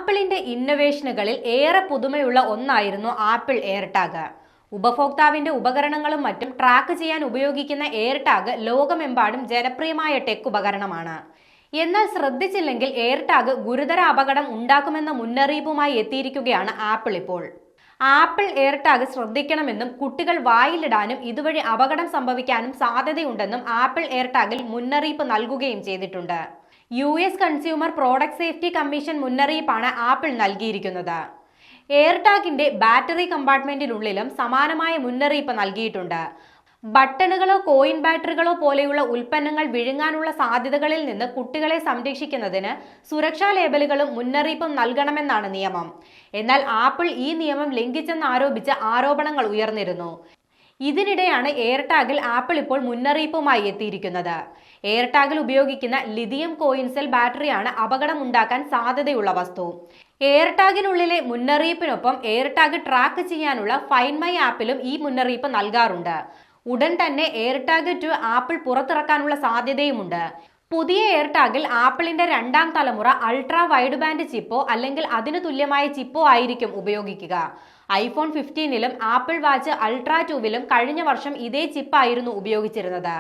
ആപ്പിളിന്റെ ഇന്നൊവേഷനുകളിൽ ഏറെ പുതുമയുള്ള ഒന്നായിരുന്നു ആപ്പിൾ എയർടാഗ്. ഉപഭോക്താവിന്റെ ഉപകരണങ്ങളും മറ്റും ട്രാക്ക് ചെയ്യാൻ ഉപയോഗിക്കുന്ന എയർടാഗ് ലോകമെമ്പാടും ജനപ്രിയമായ ടെക് ഉപകരണമാണ്. എന്നാൽ ശ്രദ്ധിച്ചില്ലെങ്കിൽ എയർടാഗ് ഗുരുതര അപകടം ഉണ്ടാക്കുമെന്ന മുന്നറിയിപ്പുമായി എത്തിയിരിക്കുകയാണ് ആപ്പിൾ ഇപ്പോൾ. ആപ്പിൾ എയർടാഗ് ശ്രദ്ധിക്കണമെന്നും കുട്ടികൾ വായിലിടാനും ഇതുവഴി അപകടം സംഭവിക്കാനും സാധ്യതയുണ്ടെന്നും ആപ്പിൾ എയർടാഗിൽ മുന്നറിയിപ്പ് നൽകുകയും ചെയ്തിട്ടുണ്ട്. US consumer product safety commission മുന്നറിയിപ്പാണ് ആപ്പിൾ നൽകിയിരിക്കുന്നത്. എയർടാഗിന്റെ ബാറ്ററി കമ്പാർട്ട്മെന്റിനുള്ളിലും സമാനമായ മുന്നറിയിപ്പ് നൽകിയിട്ടുണ്ട്. ബട്ടണുകളോ കോയിൻ ബാറ്ററികളോ പോലെയുള്ള ഉൽപ്പന്നങ്ങൾ വിഴുങ്ങാനുള്ള സാധ്യതകളിൽ നിന്ന് കുട്ടികളെ സംരക്ഷിക്കുന്നതിന് സുരക്ഷാ ലേബലുകളും മുന്നറിയിപ്പും നൽകണമെന്നാണ് നിയമം. എന്നാൽ ആപ്പിൾ ഈ നിയമം ലംഘിച്ചെന്നാരോപിച്ച് ആരോപണങ്ങൾ ഉയർന്നിരുന്നു. ഇതിനിടെയാണ് എയർടാഗിൽ ആപ്പിൾ ഇപ്പോൾ മുന്നറിയിപ്പുമായി എത്തിയിരിക്കുന്നത്. എയർടാഗിൽ ഉപയോഗിക്കുന്ന ലിഥിയം കോയിൻ സെൽ ബാറ്ററിയാണ് അപകടം ഉണ്ടാക്കാൻ സാധ്യതയുള്ള വസ്തു. എയർടാഗിനുള്ളിലെ മുന്നറിയിപ്പിനൊപ്പം എയർടാഗ് ട്രാക്ക് ചെയ്യാനുള്ള ഫൈൻഡ് മൈ ആപ്പിലും ഈ മുന്നറിയിപ്പ് നൽകാറുണ്ട്. ഉടൻ തന്നെ എയർടാഗ് 2 ആപ്പിൾ പുറത്തിറക്കാനുള്ള സാധ്യതയുമുണ്ട്. പുതിയ എയർടാഗിൽ ആപ്പിളിന്റെ 2ാം തലമുറ അൾട്രാ വൈഡ് ബാൻഡ് ചിപ്പോ അല്ലെങ്കിൽ അതിനു തുല്യമായ ചിപ്പോ ആയിരിക്കും ഉപയോഗിക്കുക. iPhone 15ലും ആപ്പിൾ വാച്ച് അൾട്രാ 2വിലും കഴിഞ്ഞ വർഷം ഇതേ ചിപ്പായിരുന്നു ഉപയോഗിച്ചിരുന്നത്.